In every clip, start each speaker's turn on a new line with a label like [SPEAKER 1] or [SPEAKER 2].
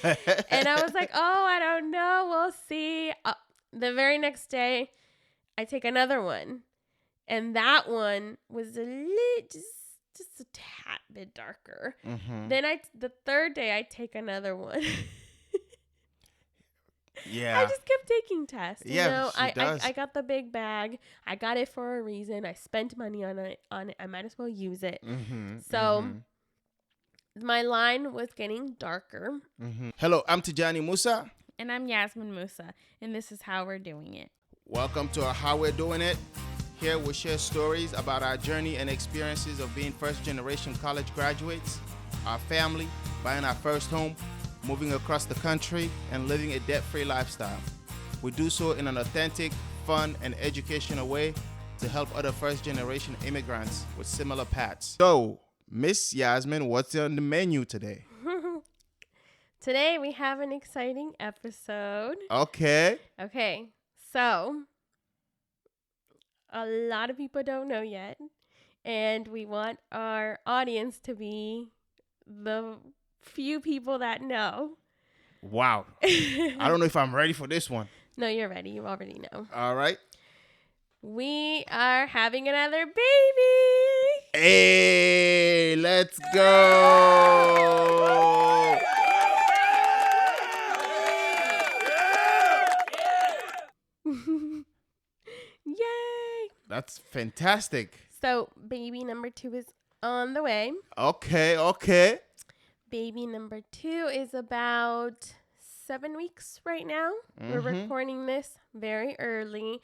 [SPEAKER 1] And I was like, oh, I don't know. We'll see. The very next day, I take another one. And that one was just a tad bit darker.
[SPEAKER 2] Mm-hmm.
[SPEAKER 1] Then the third day, I take another one. I
[SPEAKER 2] Yeah.
[SPEAKER 1] just kept taking tests.
[SPEAKER 2] Yeah, she
[SPEAKER 1] I
[SPEAKER 2] does.
[SPEAKER 1] got the big bag. I got it for a reason. I spent money on it. I might as well use it.
[SPEAKER 2] Mm-hmm.
[SPEAKER 1] So
[SPEAKER 2] Mm-hmm.
[SPEAKER 1] my line was getting darker.
[SPEAKER 2] Mm-hmm. Hello, I'm Tijani Musa.
[SPEAKER 3] And I'm Yazmin Musa, and this is how we're doing it.
[SPEAKER 2] Welcome to How We're Doing It. Here we share stories about our journey and experiences of being first-generation college graduates, our family, buying our first home, moving across the country, and living a debt-free lifestyle. We do so in an authentic, fun, and educational way to help other first-generation immigrants with similar paths. So, Miss Yazmin, what's on the menu today?
[SPEAKER 1] Today we have an exciting episode.
[SPEAKER 2] Okay.
[SPEAKER 1] Okay, so a lot of people don't know yet, and we want our audience to be the few people that know.
[SPEAKER 2] Wow. I don't know if I'm ready for this one.
[SPEAKER 1] No, you're ready. You already know.
[SPEAKER 2] All right.
[SPEAKER 1] We are having another baby.
[SPEAKER 2] Hey, let's go.
[SPEAKER 1] Yay!
[SPEAKER 2] That's fantastic.
[SPEAKER 1] So, baby number 2 is on the way.
[SPEAKER 2] Okay.
[SPEAKER 1] Baby number 2 is about 7 weeks right now. We're recording this very early.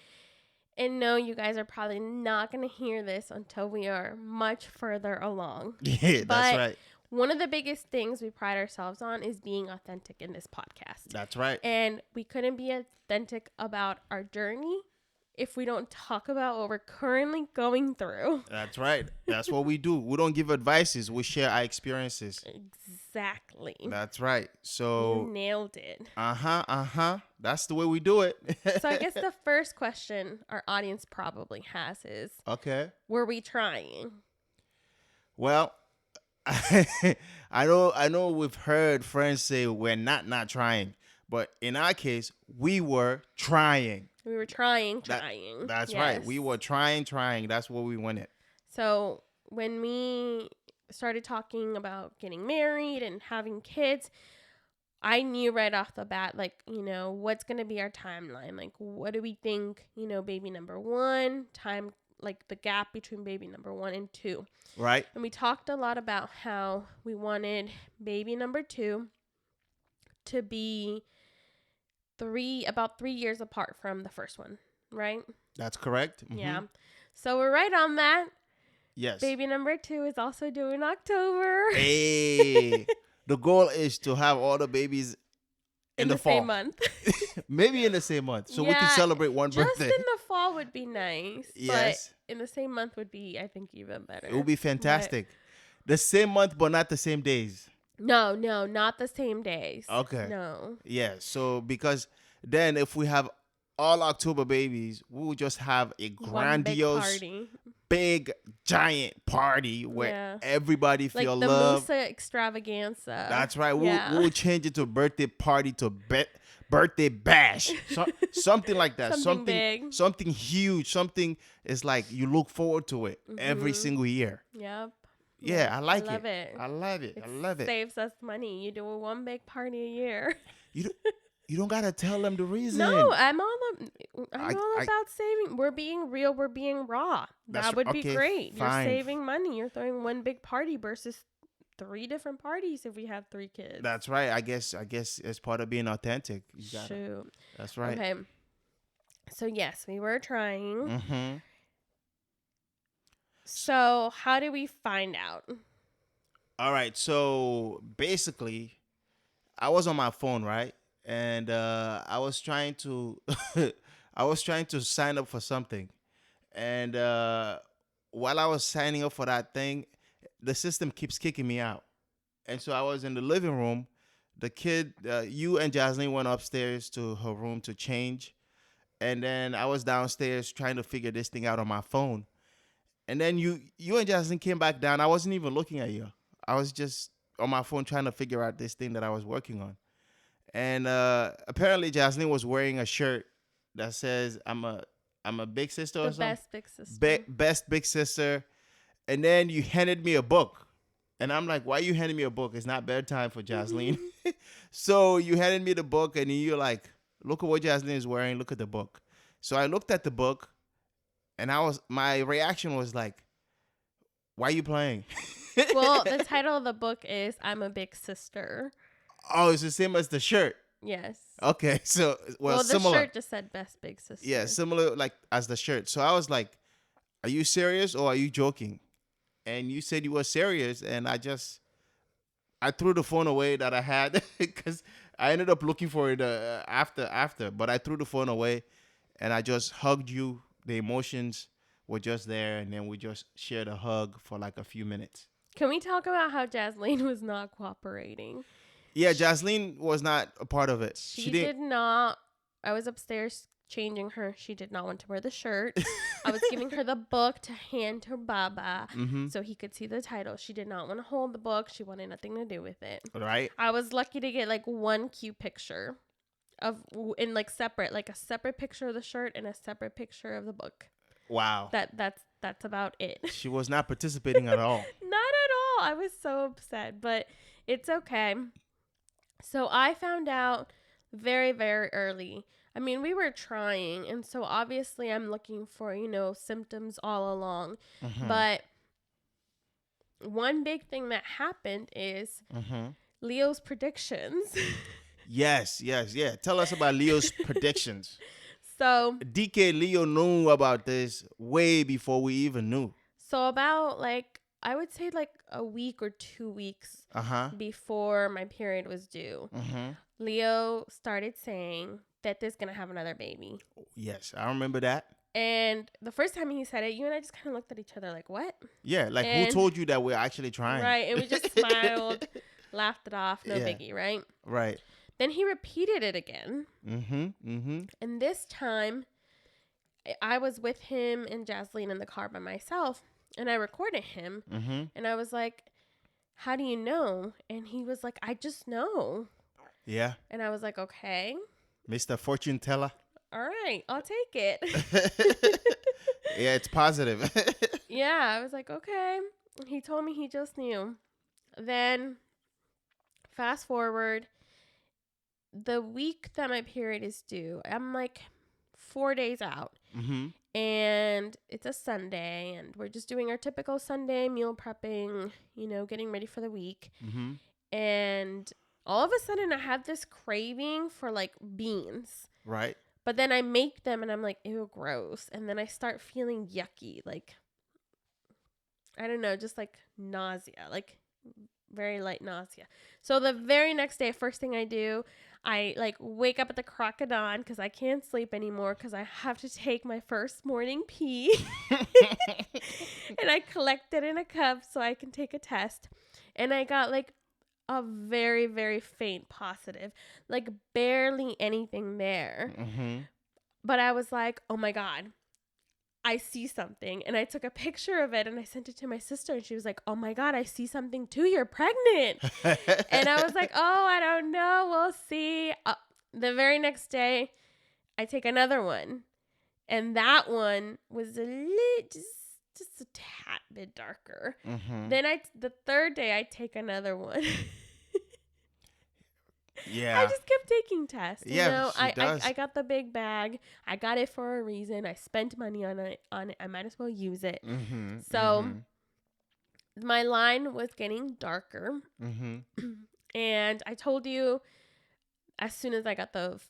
[SPEAKER 1] And no, you guys are probably not going to hear this until we are much further along.
[SPEAKER 2] Yeah, that's right.
[SPEAKER 1] One of the biggest things we pride ourselves on is being authentic in this podcast.
[SPEAKER 2] That's right.
[SPEAKER 1] And we couldn't be authentic about our journey if we don't talk about what we're currently going through.
[SPEAKER 2] That's right. That's what we do. We don't give advices. We share our experiences.
[SPEAKER 1] Exactly.
[SPEAKER 2] That's right. So,
[SPEAKER 1] you nailed it.
[SPEAKER 2] That's the way we do it.
[SPEAKER 1] So I guess the first question our audience probably has is,
[SPEAKER 2] Okay.
[SPEAKER 1] were we trying?
[SPEAKER 2] Well, I know we've heard friends say we're not trying, but in our case, we were trying.
[SPEAKER 1] We were trying.
[SPEAKER 2] That's
[SPEAKER 1] Yes.
[SPEAKER 2] right. We were trying. That's what we wanted.
[SPEAKER 1] So when we started talking about getting married and having kids, I knew right off the bat, like, what's going to be our timeline? Like, what do we think, baby number 1, time, like the gap between baby number 1 and 2.
[SPEAKER 2] Right.
[SPEAKER 1] And we talked a lot about how we wanted baby number 2 to be about 3 years apart from the first one, right?
[SPEAKER 2] That's correct. Mm-hmm.
[SPEAKER 1] Yeah. So we're right on that.
[SPEAKER 2] Yes.
[SPEAKER 1] Baby number 2 is also due in October.
[SPEAKER 2] Hey. The goal is to have all the babies in the fall.
[SPEAKER 1] Same month.
[SPEAKER 2] Maybe in the same month. So we can celebrate one birthday.
[SPEAKER 1] Just in the fall would be nice.
[SPEAKER 2] Yes.
[SPEAKER 1] But in the same month would be, I think, even better.
[SPEAKER 2] It would be fantastic. The same month, but not the same days.
[SPEAKER 1] No, not the same days.
[SPEAKER 2] Okay.
[SPEAKER 1] No.
[SPEAKER 2] Yeah. So because then if we have all October babies, we will just have a grandiose, big giant party where everybody feel
[SPEAKER 1] like the
[SPEAKER 2] love.
[SPEAKER 1] Musa extravaganza.
[SPEAKER 2] That's right. We'll change it to birthday party to birthday bash. Something like that.
[SPEAKER 1] Something big.
[SPEAKER 2] Something huge. Something is like you look forward to it every single year.
[SPEAKER 1] Yep.
[SPEAKER 2] Yeah, I like
[SPEAKER 1] it.
[SPEAKER 2] I love it. I love it.
[SPEAKER 1] Saves us money. You do one big party a year.
[SPEAKER 2] You don't gotta tell them the reason.
[SPEAKER 1] No, I'm all about saving. We're being real. We're being raw. That would be great.
[SPEAKER 2] Fine.
[SPEAKER 1] You're saving money. You're throwing one big party versus 3 different parties if we have 3 kids.
[SPEAKER 2] That's right. I guess it's part of being authentic.
[SPEAKER 1] Shoot.
[SPEAKER 2] That's right.
[SPEAKER 1] Okay. So yes, we were trying.
[SPEAKER 2] Mm-hmm.
[SPEAKER 1] So how do we find out?
[SPEAKER 2] All right. So basically, I was on my phone, right? And I was trying to sign up for something, and while I was signing up for that thing, the system keeps kicking me out. And so I was in the living room. The kid, you and Yazmin went upstairs to her room to change, and then I was downstairs trying to figure this thing out on my phone. And then you and Yazmin came back down. I wasn't even looking at you. I was just on my phone trying to figure out this thing that I was working on. And apparently Jocelyn was wearing a shirt that says I'm a big sister or
[SPEAKER 1] The
[SPEAKER 2] something.
[SPEAKER 1] best big sister.
[SPEAKER 2] Best big sister. And then you handed me a book. And I'm like, why you handing me a book? It's not bedtime for Jocelyn. So you handed me the book and you're like, look at what Jocelyn is wearing. Look at the book. So I looked at the book and my reaction was like, why are you playing?
[SPEAKER 1] Well, the title of the book is I'm a Big Sister.
[SPEAKER 2] Oh, it's the same as the shirt.
[SPEAKER 1] Yes.
[SPEAKER 2] Okay. So, well,
[SPEAKER 1] The
[SPEAKER 2] similar.
[SPEAKER 1] shirt just said Best Big Sister.
[SPEAKER 2] Yeah, similar like as the shirt. So I was like, are you serious or are you joking? And you said you were serious. And I threw the phone away that I had because I ended up looking for it after. But I threw the phone away and I just hugged you. The emotions were just there. And then we just shared a hug for like a few minutes.
[SPEAKER 1] Can we talk about how Jasmine was not cooperating?
[SPEAKER 2] Yeah, Jocelyn was not a part of it.
[SPEAKER 1] She did not. I was upstairs changing her. She did not want to wear the shirt. I was giving her the book to hand to Baba so he could see the title. She did not want to hold the book. She wanted nothing to do with it.
[SPEAKER 2] Right.
[SPEAKER 1] I was lucky to get like one cute picture in like separate, like a separate picture of the shirt and a separate picture of the book.
[SPEAKER 2] Wow.
[SPEAKER 1] That's about it.
[SPEAKER 2] She was not participating at all.
[SPEAKER 1] Not at all. I was so upset, but it's okay. So I found out very, very early. I mean, we were trying, and so obviously I'm looking for, symptoms all along. But one big thing that happened is Leo's predictions.
[SPEAKER 2] Yes. Yeah. Tell us about Leo's predictions.
[SPEAKER 1] So
[SPEAKER 2] DK Leo knew about this way before we even knew.
[SPEAKER 1] So about I would say a week or 2 weeks before my period was due, Leo started saying that there's going to have another baby.
[SPEAKER 2] Yes, I remember that.
[SPEAKER 1] And the first time he said it, you and I just kind of looked at each other like, what?
[SPEAKER 2] Yeah, who told you that we're actually trying?
[SPEAKER 1] Right, and we just smiled, laughed it off, no biggie, right?
[SPEAKER 2] Right.
[SPEAKER 1] Then he repeated it again. And this time, I was with him and Jasmine in the car by myself. And I recorded him, and I was like, how do you know? And he was like, I just know.
[SPEAKER 2] Yeah.
[SPEAKER 1] And I was like, okay.
[SPEAKER 2] Mr. Fortune Teller.
[SPEAKER 1] All right, I'll take it.
[SPEAKER 2] Yeah, it's positive.
[SPEAKER 1] Yeah, I was like, okay. He told me he just knew. Then, fast forward, the week that my period is due, I'm 4 days out. And it's a Sunday, and we're just doing our typical Sunday meal prepping, getting ready for the week. And all of a sudden, I have this craving for beans.
[SPEAKER 2] Right.
[SPEAKER 1] But then I make them, and I'm like, ew, gross. And then I start feeling yucky, I don't know, just nausea, very light nausea. So the very next day, first thing I do, I wake up at the crack of dawn because I can't sleep anymore because I have to take my first morning pee. And I collect it in a cup so I can take a test. And I got a very, very faint positive, barely anything there. But I was like, oh my God, I see something. And I took a picture of it and I sent it to my sister, and she was like, oh my God, I see something too. You're pregnant. And I was like, oh, I don't know. We'll see. The very next day, I take another one. And that one was just a tad bit darker. Then the third day, I take another one.
[SPEAKER 2] Yeah.
[SPEAKER 1] I just kept taking tests.
[SPEAKER 2] Yeah,
[SPEAKER 1] I got the big bag. I got it for a reason. I spent money on it. I might as well use it. So my line was getting darker. And I told you as soon as I got the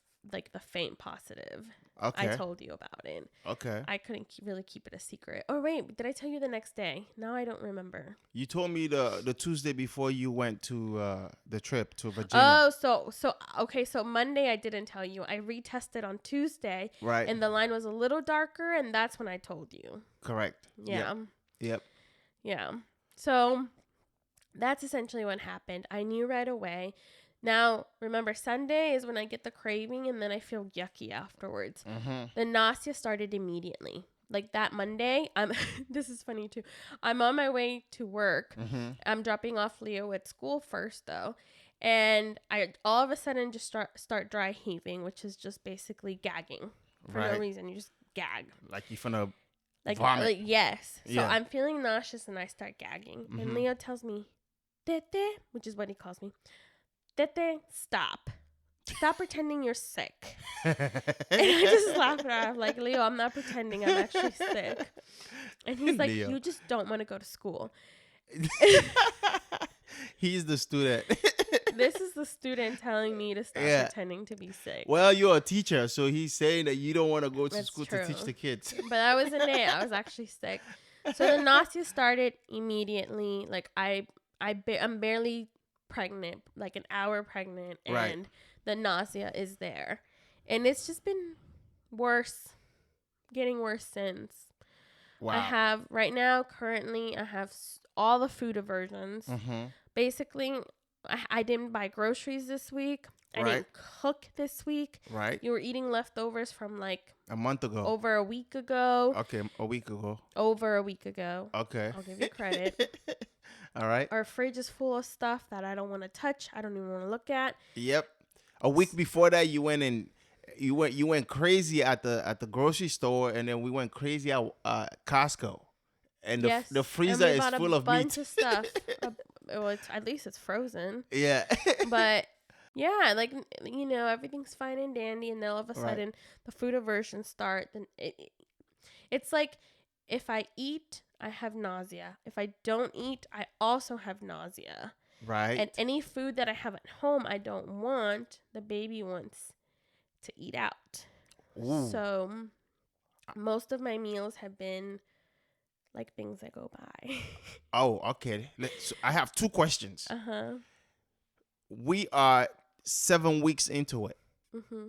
[SPEAKER 1] faint positive.
[SPEAKER 2] Okay.
[SPEAKER 1] I told you about it.
[SPEAKER 2] Okay.
[SPEAKER 1] I couldn't really keep it a secret. Oh, wait. Did I tell you the next day? No, I don't remember.
[SPEAKER 2] You told me the Tuesday before you went to the trip to Virginia.
[SPEAKER 1] Oh, okay. So Monday I didn't tell you. I retested on Tuesday.
[SPEAKER 2] Right.
[SPEAKER 1] And the line was a little darker, and that's when I told you.
[SPEAKER 2] Correct.
[SPEAKER 1] Yeah.
[SPEAKER 2] Yep.
[SPEAKER 1] Yeah. So that's essentially what happened. I knew right away. Now, remember, Sunday is when I get the craving, and then I feel yucky afterwards. The nausea started immediately. That Monday, this is funny too. I'm on my way to work. I'm dropping off Leo at school first, though. And I all of a sudden just start dry heaving, which is just basically gagging for no
[SPEAKER 2] Right.
[SPEAKER 1] reason. You just gag.
[SPEAKER 2] Like you finna
[SPEAKER 1] Like,
[SPEAKER 2] vomit.
[SPEAKER 1] like yes. So
[SPEAKER 2] Yeah.
[SPEAKER 1] I'm feeling nauseous and I start gagging. And
[SPEAKER 2] Mhm.
[SPEAKER 1] Leo tells me, Tete, which is what he calls me. Tete, stop. Stop pretending you're sick. And I just laugh at her. I'm like, Leo, I'm not pretending. I'm actually sick. And he's like,
[SPEAKER 2] Leo.
[SPEAKER 1] you just don't want to go to school.
[SPEAKER 2] He's the student.
[SPEAKER 1] This is the student telling me to stop
[SPEAKER 2] Yeah.
[SPEAKER 1] pretending to be sick.
[SPEAKER 2] Well, you're a teacher, so he's saying that you don't want to go to
[SPEAKER 1] That's
[SPEAKER 2] school
[SPEAKER 1] true.
[SPEAKER 2] to teach the kids.
[SPEAKER 1] But I wasn't it. I was actually sick. So the nausea started immediately. Like I'm barely pregnant, like an hour pregnant, and
[SPEAKER 2] Right.
[SPEAKER 1] the nausea is there, and it's just been worse, getting worse since.
[SPEAKER 2] Wow.
[SPEAKER 1] I have right now. Currently, I have all the food aversions.
[SPEAKER 2] Mm-hmm.
[SPEAKER 1] Basically, I didn't buy groceries this week. I
[SPEAKER 2] Right.
[SPEAKER 1] didn't cook this week.
[SPEAKER 2] Right.
[SPEAKER 1] You were eating leftovers from like
[SPEAKER 2] A month ago.
[SPEAKER 1] over a week ago.
[SPEAKER 2] Okay, a week ago.
[SPEAKER 1] Over a week ago.
[SPEAKER 2] Okay.
[SPEAKER 1] I'll give you credit.
[SPEAKER 2] All right.
[SPEAKER 1] Our fridge is full of stuff that I don't want to touch. I don't even want to look at.
[SPEAKER 2] Yep. A week before that, you went crazy at the grocery store, and then we went crazy at Costco, and
[SPEAKER 1] Yes.
[SPEAKER 2] the
[SPEAKER 1] And
[SPEAKER 2] freezer
[SPEAKER 1] we
[SPEAKER 2] is
[SPEAKER 1] bought
[SPEAKER 2] full
[SPEAKER 1] a
[SPEAKER 2] of
[SPEAKER 1] bunch
[SPEAKER 2] meat.
[SPEAKER 1] of stuff. Well, at least it's frozen.
[SPEAKER 2] Yeah.
[SPEAKER 1] But yeah, like everything's fine and dandy, and then all of a
[SPEAKER 2] Right.
[SPEAKER 1] sudden the food aversions start. Then it's like if I eat, I have nausea. If I don't eat, I also have nausea.
[SPEAKER 2] Right.
[SPEAKER 1] And any food that I have at home, I don't want. The baby wants to eat out.
[SPEAKER 2] Ooh.
[SPEAKER 1] So most of my meals have been like things that go by.
[SPEAKER 2] Oh, okay. So I have two questions.
[SPEAKER 1] Uh-huh.
[SPEAKER 2] We are 7 weeks into it.
[SPEAKER 1] Mm-hmm.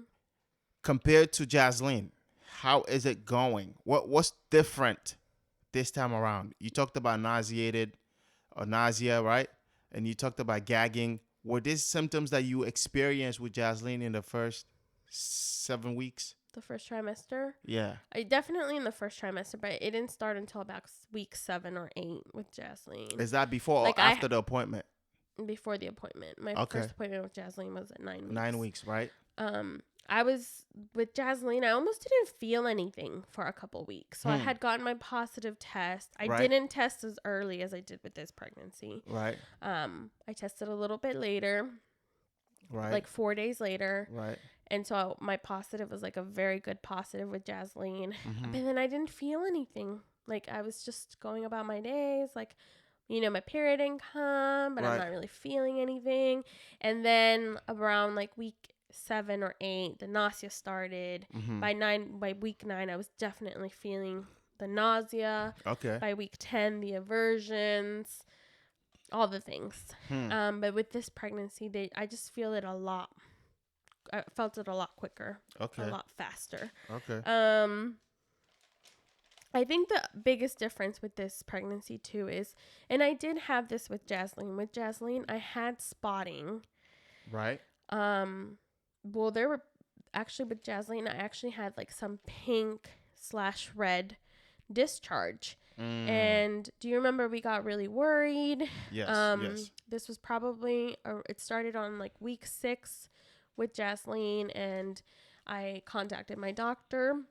[SPEAKER 2] Compared to Yazmin, how is it going? What's different this time around? You talked about nausea, right? And you talked about gagging. Were these symptoms that you experienced with Yazmin in the first 7 weeks?
[SPEAKER 1] The first trimester?
[SPEAKER 2] Yeah.
[SPEAKER 1] I definitely in the first trimester, but it didn't start until about week 7 or 8 with Jasleen.
[SPEAKER 2] Is that before
[SPEAKER 1] Like
[SPEAKER 2] or after the appointment?
[SPEAKER 1] Before the appointment. My
[SPEAKER 2] Okay.
[SPEAKER 1] first appointment with Jasleen was at 9 weeks.
[SPEAKER 2] 9 weeks, right?
[SPEAKER 1] I was with Jasleen. I almost didn't feel anything for a couple weeks. So I had gotten my positive test. I
[SPEAKER 2] Right.
[SPEAKER 1] didn't test as early as I did with this pregnancy.
[SPEAKER 2] Right.
[SPEAKER 1] I tested a little bit later,
[SPEAKER 2] Right.
[SPEAKER 1] like 4 days later.
[SPEAKER 2] Right.
[SPEAKER 1] And so my positive was like a very good positive with Jasleen.
[SPEAKER 2] Mhm.
[SPEAKER 1] But then I didn't feel anything. Like I was just going about my days. Like, my period didn't come, but I'm
[SPEAKER 2] Right.
[SPEAKER 1] not really feeling anything. And then around like week 7 or 8, the nausea started.
[SPEAKER 2] Mhm.
[SPEAKER 1] By week 9, I was definitely feeling the nausea.
[SPEAKER 2] Okay.
[SPEAKER 1] By week 10, the aversions, all the things. But with this pregnancy, I just feel it a lot. I felt it a lot quicker,
[SPEAKER 2] Okay.
[SPEAKER 1] a lot faster.
[SPEAKER 2] Okay.
[SPEAKER 1] I think the biggest difference with this pregnancy too is, and I did have this with Jasleen. With Jasleen, I had spotting.
[SPEAKER 2] Right.
[SPEAKER 1] Well, there were actually with Jasleen, I actually had like some pink/red discharge. And do you remember we got really worried?
[SPEAKER 2] Yes. Yes.
[SPEAKER 1] This was probably it started on like week 6 with Jasleen, and I contacted my doctor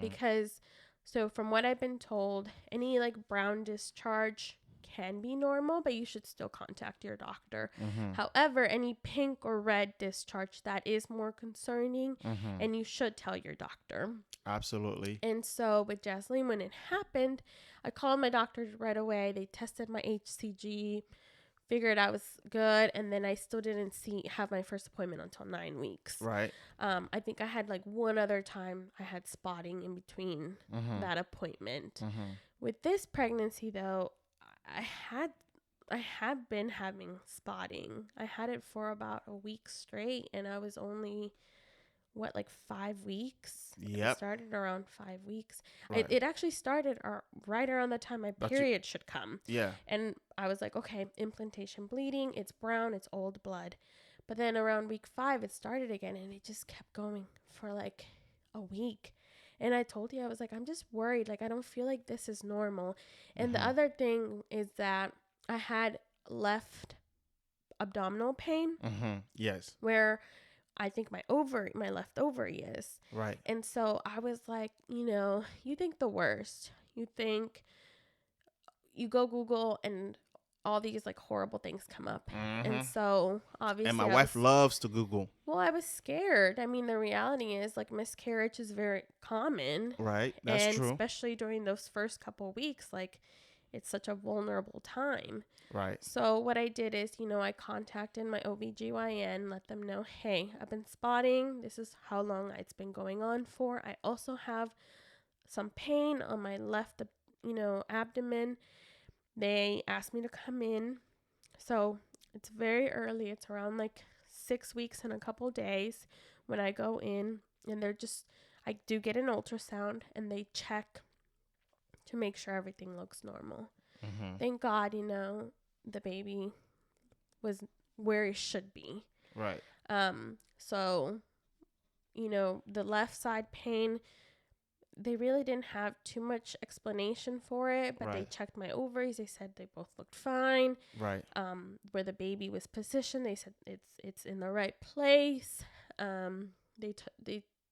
[SPEAKER 1] because. So from what I've been told, any like brown discharge can be normal, but you should still contact your doctor. However, any pink or red discharge, that is more concerning, and you should tell your doctor.
[SPEAKER 2] Absolutely.
[SPEAKER 1] And so with Jasleen, when it happened, I called my doctor right away. They tested my HCG, figured I was good, and then I still didn't have my first appointment until 9 weeks.
[SPEAKER 2] Right.
[SPEAKER 1] I think I had like one other time I had spotting in between that appointment. With this pregnancy though, I had been having spotting. I had it for about a week straight, and I was only like 5 weeks.
[SPEAKER 2] Yep.
[SPEAKER 1] It started around 5 weeks.
[SPEAKER 2] Right.
[SPEAKER 1] It actually started right around the time my period should come.
[SPEAKER 2] Yeah.
[SPEAKER 1] And I was like, okay, implantation bleeding, it's brown, it's old blood. But then around week 5, it started again, and it just kept going for like a week. And I told you, I was like, I'm just worried. Like, I don't feel like this is normal. And the other thing is that I had left abdominal pain
[SPEAKER 2] Yes.
[SPEAKER 1] where I think my left ovary is.
[SPEAKER 2] Right.
[SPEAKER 1] And so I was like, you think the worst. You think you go Google and all these like horrible things come up. And so obviously
[SPEAKER 2] And my wife loves to Google.
[SPEAKER 1] well, I was scared. I mean, the reality is like miscarriage is very common.
[SPEAKER 2] Right. That's
[SPEAKER 1] and
[SPEAKER 2] true.
[SPEAKER 1] especially during those first couple weeks, like it's such a vulnerable time.
[SPEAKER 2] Right.
[SPEAKER 1] So what I did is, I contacted my OBGYN, let them know, hey, I've been spotting. This is how long it's been going on for. I also have some pain on my left, abdomen. They asked me to come in. So it's very early. It's around like 6 weeks and a couple days when I go in, and I do get an ultrasound and they check to make sure everything looks normal. Thank God, the baby was where it should be.
[SPEAKER 2] Right.
[SPEAKER 1] So, the left side pain, they really didn't have too much explanation for it, but they checked my ovaries. They said they both looked fine.
[SPEAKER 2] Right.
[SPEAKER 1] Where the baby was positioned, they said it's in the right place. They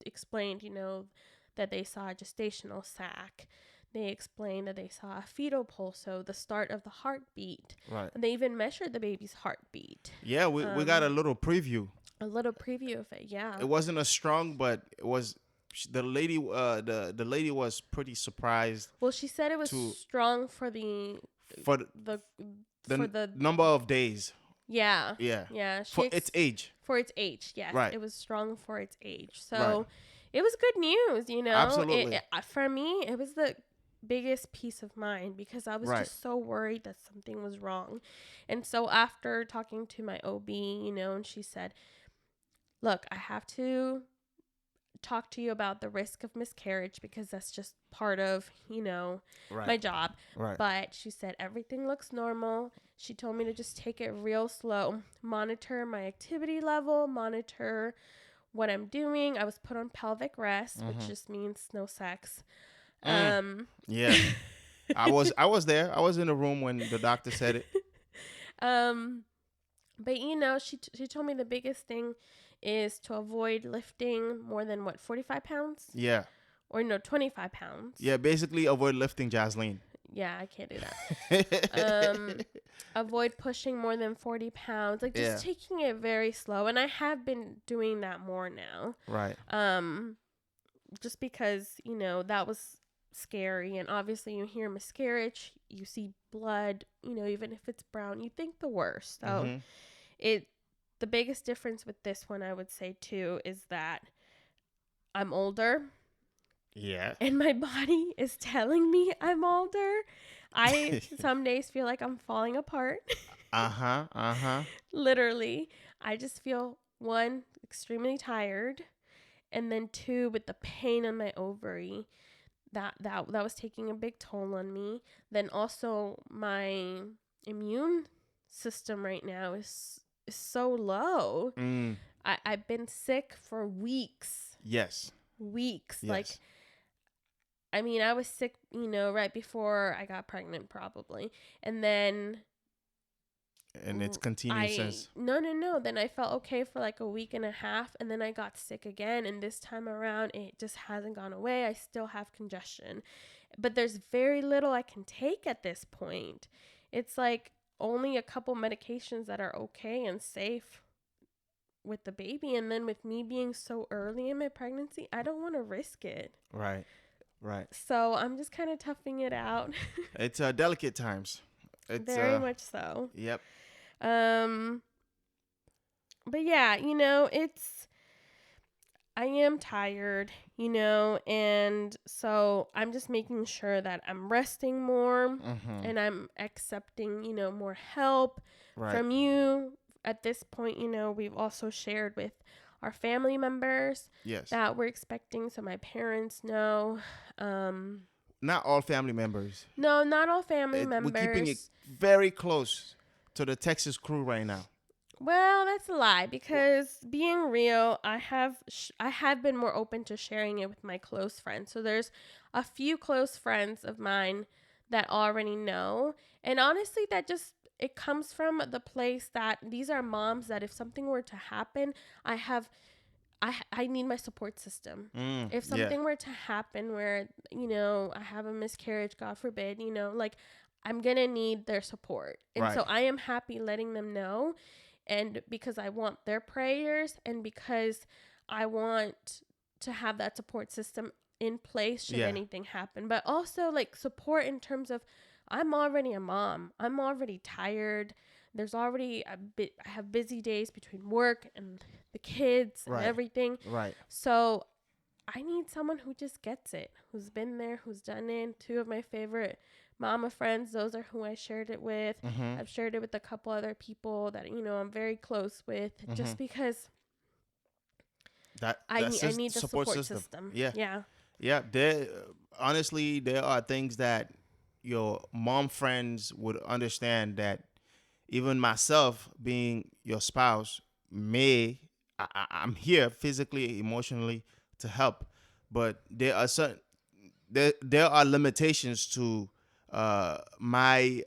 [SPEAKER 1] explained, that they saw a gestational sac. They explained that they saw a fetal pulse, so the start of the heartbeat.
[SPEAKER 2] Right.
[SPEAKER 1] And they even measured the baby's heartbeat.
[SPEAKER 2] Yeah, we got a little preview.
[SPEAKER 1] A little preview of it, yeah.
[SPEAKER 2] It wasn't as strong, but it was. The lady, the lady was pretty surprised.
[SPEAKER 1] Well, she said it was strong for the
[SPEAKER 2] number of days.
[SPEAKER 1] Yeah.
[SPEAKER 2] Yeah.
[SPEAKER 1] Yeah.
[SPEAKER 2] For its age.
[SPEAKER 1] For its age, yes.
[SPEAKER 2] Right.
[SPEAKER 1] It was strong for its age. So it was good news,
[SPEAKER 2] Absolutely.
[SPEAKER 1] For me, it was the biggest peace of mind because I was just so worried that something was wrong. And so after talking to my OB, and she said, look, I have to talk to you about the risk of miscarriage because that's just part of, my job.
[SPEAKER 2] Right.
[SPEAKER 1] But she said everything looks normal. She told me to just take it real slow, monitor my activity level, monitor what I'm doing. I was put on pelvic rest, which just means no sex.
[SPEAKER 2] Yeah. I was there. I was in the room when the doctor said it.
[SPEAKER 1] But she told me the biggest thing is to avoid lifting more than 45 pounds?
[SPEAKER 2] Yeah.
[SPEAKER 1] Or no, 25 pounds.
[SPEAKER 2] Yeah, basically avoid lifting, Yazmin.
[SPEAKER 1] Yeah, I can't do that. Avoid pushing more than 40 pounds. Like just taking it very slow. And I have been doing that more now.
[SPEAKER 2] Right.
[SPEAKER 1] Just because, that was scary. And obviously you hear miscarriage, you see blood, even if it's brown, you think the worst. So the biggest difference with this one, I would say too, is that I'm older.
[SPEAKER 2] Yeah.
[SPEAKER 1] And my body is telling me I'm older. I some days feel like I'm falling apart. Literally. I just feel, one, extremely tired. And then two, with the pain on my ovary, that was taking a big toll on me. Then also my immune system right now is so low. I've been sick for weeks.
[SPEAKER 2] Yes.
[SPEAKER 1] Weeks. Yes. Like, I mean, I was sick, right before I got pregnant probably. And then...
[SPEAKER 2] And it's continued since...
[SPEAKER 1] No. Then I felt okay for like a week and a half. And then I got sick again. And this time around, it just hasn't gone away. I still have congestion. But there's very little I can take at this point. It's like only a couple medications that are okay and safe with the baby. And then with me being so early in my pregnancy, I don't want to risk it.
[SPEAKER 2] Right.
[SPEAKER 1] So I'm just kind of toughing it out.
[SPEAKER 2] It's delicate times. It's
[SPEAKER 1] very much so.
[SPEAKER 2] Yep.
[SPEAKER 1] But yeah, I am tired, and so I'm just making sure that I'm resting more and I'm accepting, more help from you. At this point, we've also shared with our family members that we're expecting, so my parents know.
[SPEAKER 2] Not all family members.
[SPEAKER 1] No, not all family members.
[SPEAKER 2] We're keeping it very close to the Texas crew right now.
[SPEAKER 1] Well, that's a lie because being real, I have been more open to sharing it with my close friends. So there's a few close friends of mine that already know. And honestly, that just it comes from the place that these are moms that if something were to happen, I need my support system. If
[SPEAKER 2] Yeah.
[SPEAKER 1] something were to happen where, I have a miscarriage, God forbid, like I'm going to need their support. And
[SPEAKER 2] Right.
[SPEAKER 1] so I am happy letting them know. And because I want their prayers and because I want to have that support system in place should
[SPEAKER 2] Yeah.
[SPEAKER 1] anything happen. But also like support in terms of I'm already a mom. I'm already tired. There's already I have busy days between work and the kids and
[SPEAKER 2] Right.
[SPEAKER 1] everything.
[SPEAKER 2] Right.
[SPEAKER 1] So I need someone who just gets it, who's been there, who's done it. Two of my favorite mama friends, those are who I shared it with.
[SPEAKER 2] Mm-hmm.
[SPEAKER 1] I've shared it with a couple other people that, I'm very close with
[SPEAKER 2] Mm-hmm.
[SPEAKER 1] just because I
[SPEAKER 2] That's
[SPEAKER 1] need I
[SPEAKER 2] just
[SPEAKER 1] need the
[SPEAKER 2] support
[SPEAKER 1] support
[SPEAKER 2] system.
[SPEAKER 1] system.
[SPEAKER 2] Yeah.
[SPEAKER 1] Yeah.
[SPEAKER 2] Yeah. There, honestly, there are things that your mom friends would understand that even myself, being your spouse, I'm here physically, emotionally to help, but there are limitations to my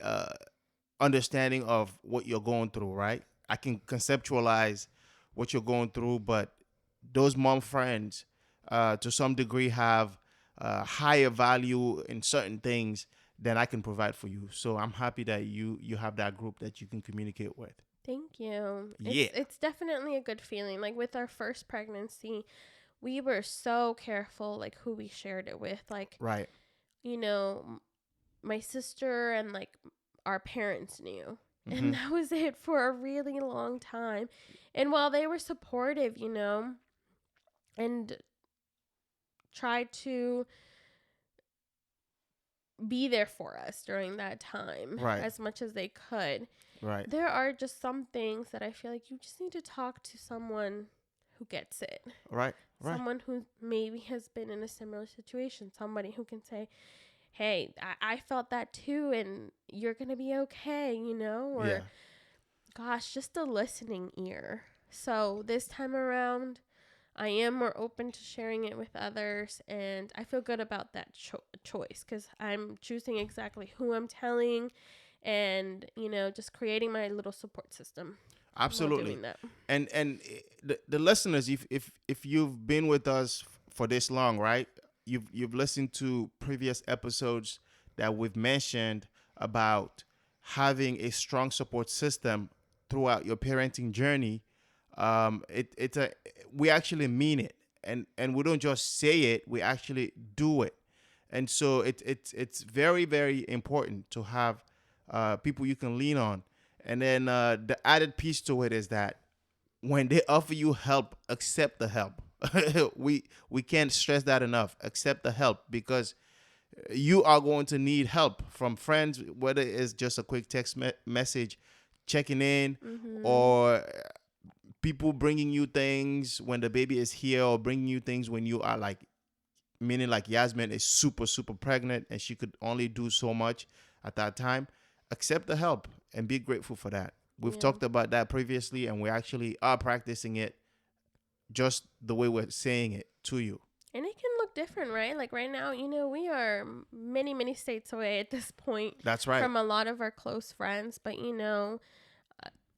[SPEAKER 2] understanding of what you're going through, right? I can conceptualize what you're going through, but those mom friends, to some degree, have higher value in certain things than I can provide for you. So I'm happy that you have that group that you can communicate with.
[SPEAKER 1] Thank you.
[SPEAKER 2] Yeah.
[SPEAKER 1] It's definitely a good feeling. Like with our first pregnancy, we were so careful like who we shared it with. Like,
[SPEAKER 2] Right.
[SPEAKER 1] you know, my sister and like our parents knew.
[SPEAKER 2] Mm-hmm.
[SPEAKER 1] And that was it for a really long time. And while they were supportive, and tried to be there for us during that time
[SPEAKER 2] Right.
[SPEAKER 1] as much as they could,
[SPEAKER 2] Right.
[SPEAKER 1] there are just some things that I feel like you just need to talk to someone who gets it.
[SPEAKER 2] Right. Right.
[SPEAKER 1] Someone who maybe has been in a similar situation. Somebody who can say, hey, I felt that too, and you're going to be okay, Or,
[SPEAKER 2] Yeah.
[SPEAKER 1] gosh, just a listening ear. So this time around, I am more open to sharing it with others, and I feel good about that choice because I'm choosing exactly who I'm telling and, just creating my little support system while
[SPEAKER 2] Absolutely.
[SPEAKER 1] doing that.
[SPEAKER 2] And the listeners, if you've been with us for this long, right? You've listened to previous episodes that we've mentioned about having a strong support system throughout your parenting journey. It's a we actually mean it, and we don't just say it, we actually do it. And so it's very, very important to have people you can lean on. And then the added piece to it is that when they offer you help, accept the help. We can't stress that enough. Accept the help, because you are going to need help from friends, whether it's just a quick text message, checking in,
[SPEAKER 1] Mm-hmm.
[SPEAKER 2] or people bringing you things when the baby is here, or bringing you things when you are like, meaning like Yazmin is super, super pregnant and she could only do so much at that time. Accept the help and be grateful for that. We've
[SPEAKER 1] Yeah.
[SPEAKER 2] talked about that previously, and we actually are practicing it just the way we're saying it to you.
[SPEAKER 1] And it can look different, right? Like right now, we are many, many states away at this point
[SPEAKER 2] That's right.
[SPEAKER 1] from a lot of our close friends. But,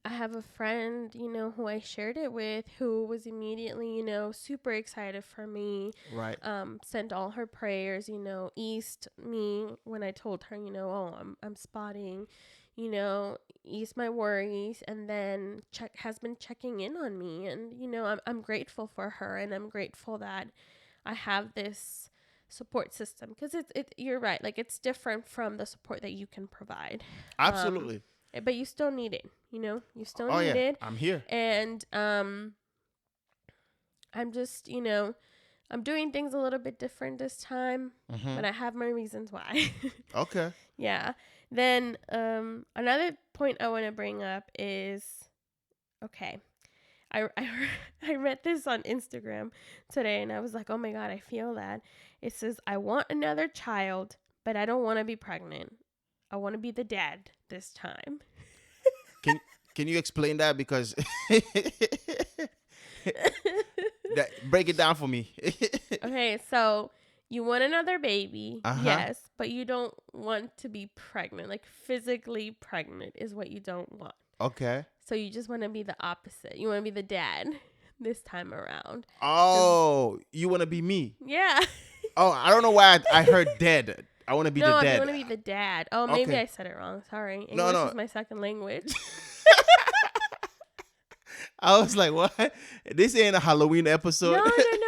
[SPEAKER 1] I have a friend, who I shared it with who was immediately, super excited for me.
[SPEAKER 2] Right.
[SPEAKER 1] Sent all her prayers, eased me when I told her, oh, I'm spotting, eased my worries, and then has been checking in on me. And, I'm grateful for her, and I'm grateful that I have this support system because you're right. Like it's different from the support that you can provide.
[SPEAKER 2] Absolutely.
[SPEAKER 1] But you still need it, you still
[SPEAKER 2] Oh
[SPEAKER 1] need
[SPEAKER 2] yeah,
[SPEAKER 1] it.
[SPEAKER 2] I'm here.
[SPEAKER 1] And I'm just, I'm doing things a little bit different this time,
[SPEAKER 2] Mm-hmm.
[SPEAKER 1] but I have my reasons why.
[SPEAKER 2] Okay.
[SPEAKER 1] Yeah. Then another point I want to bring up is, okay, I read this on Instagram today and I was like, oh my God, I feel that. It says, I want another child, but I don't want to be pregnant. I want to be the dad this time.
[SPEAKER 2] Can can you explain that, because that break it down for me.
[SPEAKER 1] Okay, so You want another baby,
[SPEAKER 2] Uh-huh.
[SPEAKER 1] yes, but you don't want to be pregnant. Like physically pregnant is what you don't want.
[SPEAKER 2] Okay.
[SPEAKER 1] So you just want to be the opposite. You want to be the dad this time around.
[SPEAKER 2] Oh, you want to be me?
[SPEAKER 1] Yeah.
[SPEAKER 2] Oh, I don't know why I heard dead. I want to be the
[SPEAKER 1] No, if you
[SPEAKER 2] dead.
[SPEAKER 1] want to be the dad. Oh, maybe
[SPEAKER 2] Okay.
[SPEAKER 1] I said it wrong. Sorry.
[SPEAKER 2] No,
[SPEAKER 1] English
[SPEAKER 2] no.
[SPEAKER 1] is my second language.
[SPEAKER 2] I was like, what? This ain't a Halloween episode.
[SPEAKER 1] No.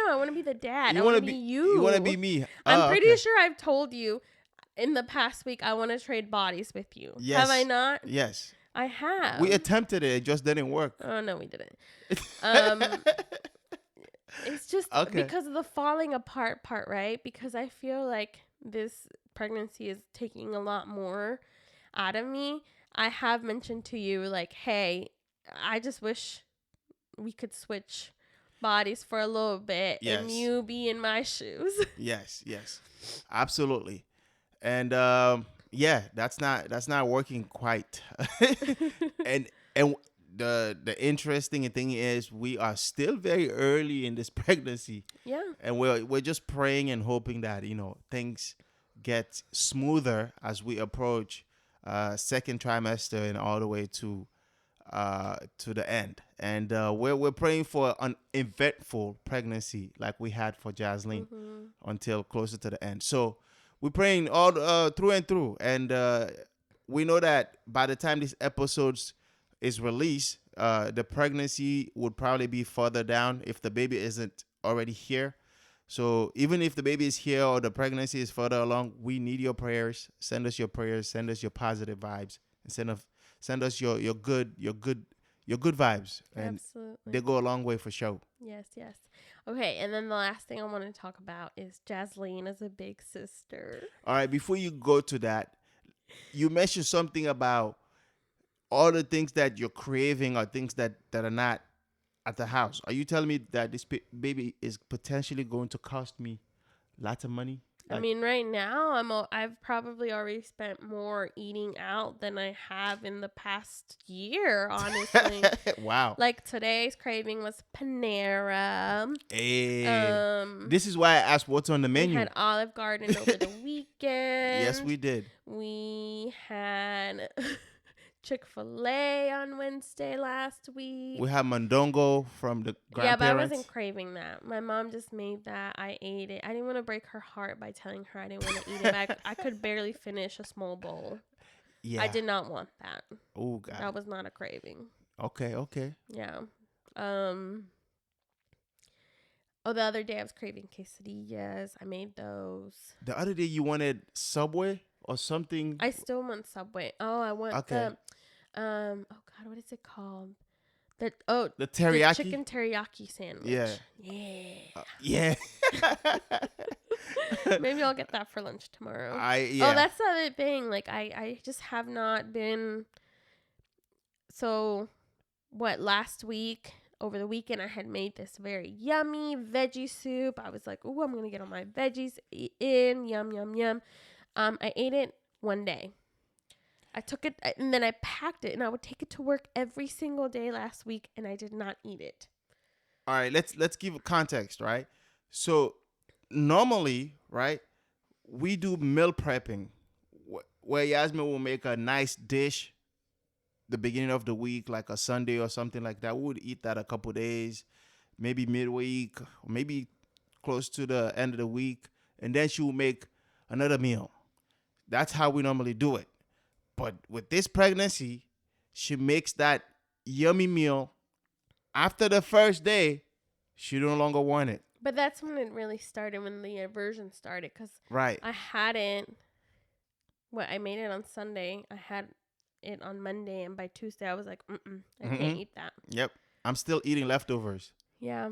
[SPEAKER 1] I want to be the dad. I
[SPEAKER 2] You
[SPEAKER 1] want
[SPEAKER 2] want
[SPEAKER 1] to
[SPEAKER 2] to
[SPEAKER 1] be
[SPEAKER 2] be?
[SPEAKER 1] you.
[SPEAKER 2] You want to be me?
[SPEAKER 1] I'm
[SPEAKER 2] Oh,
[SPEAKER 1] pretty
[SPEAKER 2] okay.
[SPEAKER 1] sure I've told you in the past week I want to trade bodies with you.
[SPEAKER 2] Yes.
[SPEAKER 1] Have I not?
[SPEAKER 2] Yes.
[SPEAKER 1] I have.
[SPEAKER 2] We attempted it. It just didn't work.
[SPEAKER 1] Oh no, we didn't. Um, it's just
[SPEAKER 2] Okay.
[SPEAKER 1] because of the falling apart part, right? Because I feel like this pregnancy is taking a lot more out of me. I have mentioned to you, like, hey, I just wish we could switch bodies for a little bit and
[SPEAKER 2] Yes.
[SPEAKER 1] you be in my shoes.
[SPEAKER 2] Yes. Yes. Absolutely. And yeah, that's not working quite. and the interesting thing is we are still very early in this pregnancy,
[SPEAKER 1] Yeah.
[SPEAKER 2] and we're just praying and hoping that things get smoother as we approach second trimester and all the way to the end. And we're praying for an eventful pregnancy like we had for Jaslyn until closer to the end. So we're praying all through and through, and we know that by the time this episodes is released, the pregnancy would probably be further down if the baby isn't already here. So even if the baby is here or the pregnancy is further along, we need your prayers. Send us your prayers. Send us your positive vibes, and send us your good vibes, and
[SPEAKER 1] Absolutely.
[SPEAKER 2] they go a long way for sure.
[SPEAKER 1] Yes. Okay, and then the last thing I want to talk about is Jaslyn as a big sister.
[SPEAKER 2] All right, before you go to that, you mentioned something about all the things that you're craving are things that are not at the house. Are you telling me that this baby is potentially going to cost me lots of money?
[SPEAKER 1] I mean, right now I've probably already spent more eating out than I have in the past year, honestly.
[SPEAKER 2] Wow.
[SPEAKER 1] Like today's craving was Panera.
[SPEAKER 2] Hey, this is why I asked what's on the
[SPEAKER 1] We
[SPEAKER 2] menu.
[SPEAKER 1] had Olive Garden over the weekend.
[SPEAKER 2] Yes, we did.
[SPEAKER 1] We had Chick-fil-A on Wednesday last week.
[SPEAKER 2] We have mondongo from the grandparents.
[SPEAKER 1] Yeah, but I wasn't craving that. My mom just made that. I ate it. I didn't want to break her heart by telling her I didn't want to eat it. I could barely finish a small bowl.
[SPEAKER 2] Yeah.
[SPEAKER 1] I did not want that.
[SPEAKER 2] Oh, God.
[SPEAKER 1] That was not a craving.
[SPEAKER 2] Okay.
[SPEAKER 1] Yeah. Oh, the other day I was craving quesadillas. I made those.
[SPEAKER 2] The other day you wanted Subway or something.
[SPEAKER 1] I still want Subway. Oh, I want the oh God, what is it called? The
[SPEAKER 2] teriyaki?
[SPEAKER 1] the chicken teriyaki sandwich.
[SPEAKER 2] Yeah.
[SPEAKER 1] Yeah.
[SPEAKER 2] Yeah.
[SPEAKER 1] Maybe I'll get that for lunch tomorrow.
[SPEAKER 2] Yeah.
[SPEAKER 1] Oh, that's the other thing. Like I just have not been. So, last week, over the weekend, I had made this very yummy veggie soup. I was like, "Ooh, I'm gonna get all my veggies in. Yum, yum, yum." I ate it one day. I took it and then I packed it, and I would take it to work every single day last week, and I did not eat it.
[SPEAKER 2] All right, let's give context, right? So normally, right, we do meal prepping where Yazmin will make a nice dish the beginning of the week, like a Sunday or something like that. We would eat that a couple days, maybe midweek, or maybe close to the end of the week, and then she will make another meal. That's how we normally do it. But with this pregnancy, she makes that yummy meal. After the first day, she no longer want it.
[SPEAKER 1] But that's when it really started, when the aversion started, because
[SPEAKER 2] Right.
[SPEAKER 1] I hadn't. I made it on Sunday. I had it on Monday, and by Tuesday I was like, I can't eat that.
[SPEAKER 2] Yep. I'm still eating leftovers.
[SPEAKER 1] Yeah.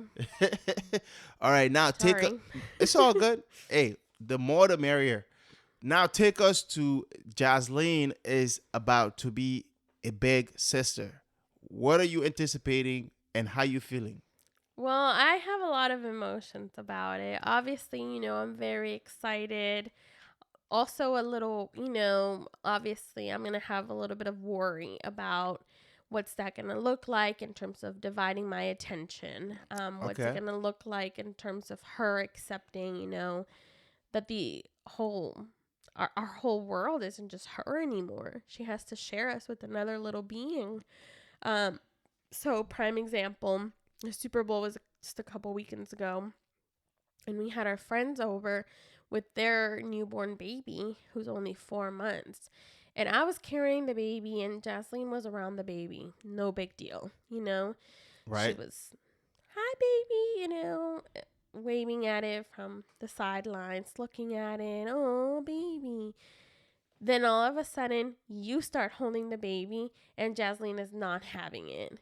[SPEAKER 2] All right, now
[SPEAKER 1] Sorry.
[SPEAKER 2] it's all good. Hey, the more the merrier. Now take us to Jaslyn is about to be a big sister. What are you anticipating and how you feeling?
[SPEAKER 1] Well, I have a lot of emotions about it. Obviously, I'm very excited. Also a little, obviously I'm going to have a little bit of worry about what's that going to look like in terms of dividing my attention. What's it going to look like in terms of her accepting, that the whole our whole world isn't just her anymore. She has to share us with another little being. Um, so prime example, the Super Bowl was just a couple weekends ago, and we had our friends over with their newborn baby who's only 4 months. And I was carrying the baby, and Jocelyn was around the baby. No big deal, you know. She
[SPEAKER 2] Right.
[SPEAKER 1] was, hi, baby, you know, waving at it from the sidelines, looking at it. Oh, baby. Then all of a sudden, you start holding the baby, and Jocelyn is not having it.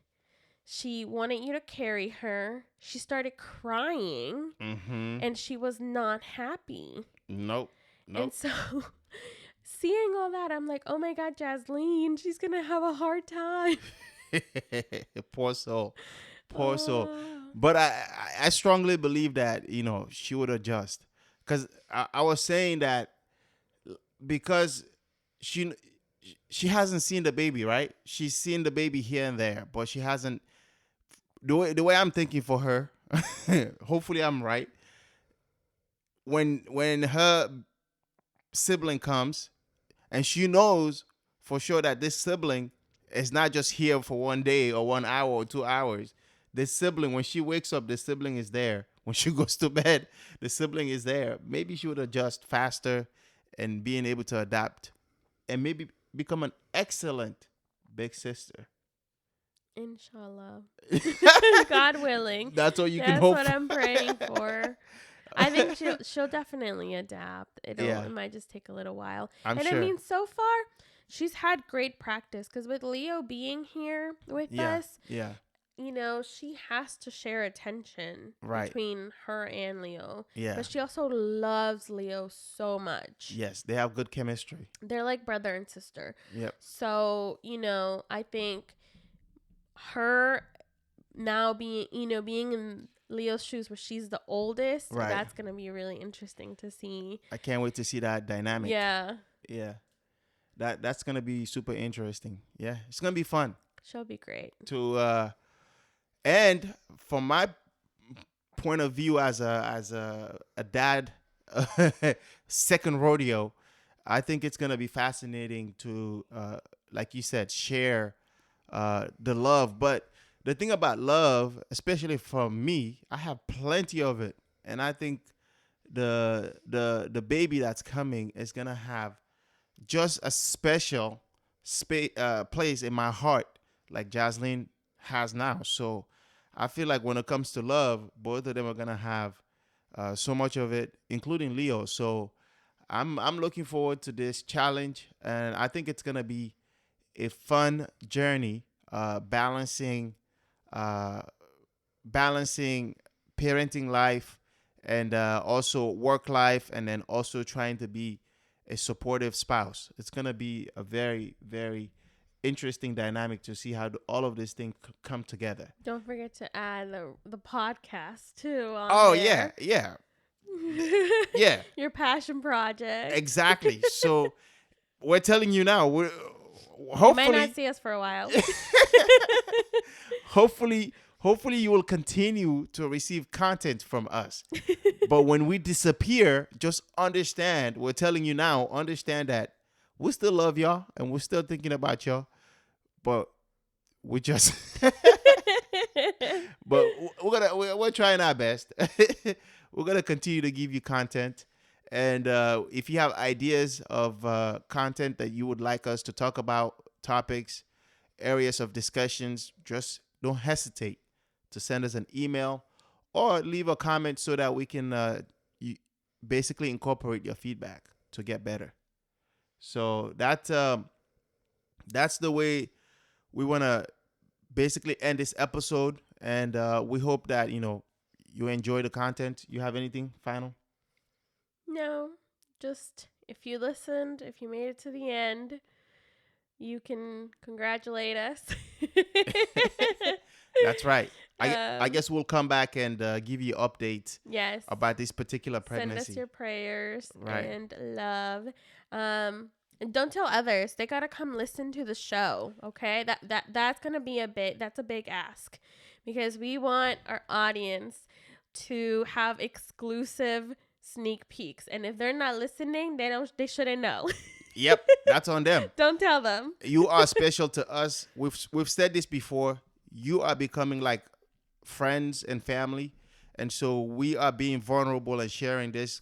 [SPEAKER 1] She wanted you to carry her. She started crying,
[SPEAKER 2] Mm-hmm.
[SPEAKER 1] and she was not happy.
[SPEAKER 2] Nope.
[SPEAKER 1] And
[SPEAKER 2] Nope.
[SPEAKER 1] so, seeing all that, I'm like, oh my God, Jocelyn, she's going to have a hard time.
[SPEAKER 2] Poor soul. Poor soul.
[SPEAKER 1] Oh.
[SPEAKER 2] But I strongly believe that, she would adjust. Because I was saying that because she she hasn't seen the baby, right? She's seen the baby here and there, but she hasn't. The way I'm thinking for her, hopefully I'm right. When her sibling comes, and she knows for sure that this sibling is not just here for 1 day or 1 hour or 2 hours. This sibling, when she wakes up, the sibling is there. When she goes to bed, the sibling is there. Maybe she would adjust faster and being able to adapt and maybe become an excellent big sister.
[SPEAKER 1] Inshallah. God willing.
[SPEAKER 2] That's all you can
[SPEAKER 1] That's
[SPEAKER 2] hope
[SPEAKER 1] what
[SPEAKER 2] for.
[SPEAKER 1] I'm praying for. I think she'll definitely adapt.
[SPEAKER 2] Yeah.
[SPEAKER 1] It might just take a little while.
[SPEAKER 2] I'm
[SPEAKER 1] And
[SPEAKER 2] sure.
[SPEAKER 1] I mean, so far, she's had great practice because with Leo being here with
[SPEAKER 2] Yeah.
[SPEAKER 1] us,
[SPEAKER 2] Yeah.
[SPEAKER 1] you know, she has to share attention
[SPEAKER 2] Right.
[SPEAKER 1] between her and Leo.
[SPEAKER 2] Yeah.
[SPEAKER 1] But she also loves Leo so much.
[SPEAKER 2] Yes, they have good chemistry.
[SPEAKER 1] They're like brother and sister.
[SPEAKER 2] Yep.
[SPEAKER 1] So, I think her now being in Leo's shoes where she's the oldest,
[SPEAKER 2] Right.
[SPEAKER 1] that's going to be really interesting to see.
[SPEAKER 2] I can't wait to see that dynamic.
[SPEAKER 1] Yeah.
[SPEAKER 2] Yeah. That's gonna be super interesting. Yeah. It's gonna be fun
[SPEAKER 1] She'll be great.
[SPEAKER 2] to and from my point of view as a dad, second rodeo, I think it's gonna be fascinating to like you said, share the love. But the thing about love, especially for me, I have plenty of it, and I think the baby that's coming is gonna have just a special place in my heart, like Jocelyn has now. So I feel like when it comes to love, both of them are gonna have so much of it, including Leo. So I'm looking forward to this challenge, and I think it's gonna be a fun journey, uh, balancing parenting life and also work life, and then also trying to be a supportive spouse. It's gonna be a very, very interesting dynamic to see how all of these things come together.
[SPEAKER 1] Don't forget to add the podcast too.
[SPEAKER 2] Oh
[SPEAKER 1] there.
[SPEAKER 2] yeah, yeah,
[SPEAKER 1] Your passion project.
[SPEAKER 2] exactly. So we're telling you now. We're
[SPEAKER 1] You might
[SPEAKER 2] hopefully,
[SPEAKER 1] not see us for a while.
[SPEAKER 2] hopefully you will continue to receive content from us. But when we disappear, just understand, we're telling you now, understand that we still love y'all and we're still thinking about y'all. But we just but we're trying our best. We're gonna continue to give you content. And if you have ideas of content that you would like us to talk about, topics, areas of discussions, just don't hesitate to send us an email or leave a comment so that we can basically incorporate your feedback to get better. So that's the way we want to basically end this episode. And we hope that, you enjoy the content. You have anything final?
[SPEAKER 1] No, just if you listened, if you made it to the end, you can congratulate us.
[SPEAKER 2] That's right. I
[SPEAKER 1] Um,
[SPEAKER 2] guess we'll come back and give you updates
[SPEAKER 1] Yes.
[SPEAKER 2] about this particular
[SPEAKER 1] Send
[SPEAKER 2] pregnancy.
[SPEAKER 1] us your prayers
[SPEAKER 2] Right.
[SPEAKER 1] and love. And don't tell others. They gotta come listen to the show. Okay, that's gonna be that's a big ask, because we want our audience to have exclusive sneak peeks. And if they're not listening, they shouldn't know.
[SPEAKER 2] Yep, that's on them.
[SPEAKER 1] Don't tell them.
[SPEAKER 2] You are special to us. We've said this before. You are becoming like friends and family, and so we are being vulnerable and sharing this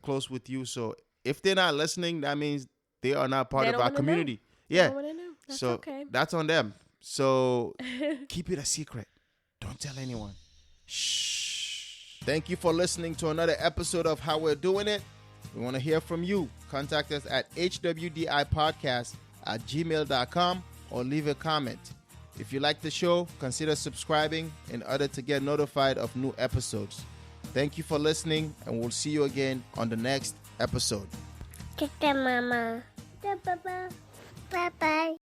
[SPEAKER 2] close with you. So if they're not listening, that means they are not part
[SPEAKER 1] They
[SPEAKER 2] of
[SPEAKER 1] don't
[SPEAKER 2] our
[SPEAKER 1] wanna
[SPEAKER 2] community.
[SPEAKER 1] They
[SPEAKER 2] Yeah.
[SPEAKER 1] don't want to know. That's
[SPEAKER 2] So
[SPEAKER 1] okay.
[SPEAKER 2] that's on them. So keep it a secret. Don't tell anyone. Shh. Thank you for listening to another episode of How We're Doing It. We want to hear from you. Contact us at hwdipodcast@gmail.com or leave a comment. If you like the show, consider subscribing in order to get notified of new episodes. Thank you for listening, and we'll see you again on the next episode.
[SPEAKER 4] Mama. Bye-bye.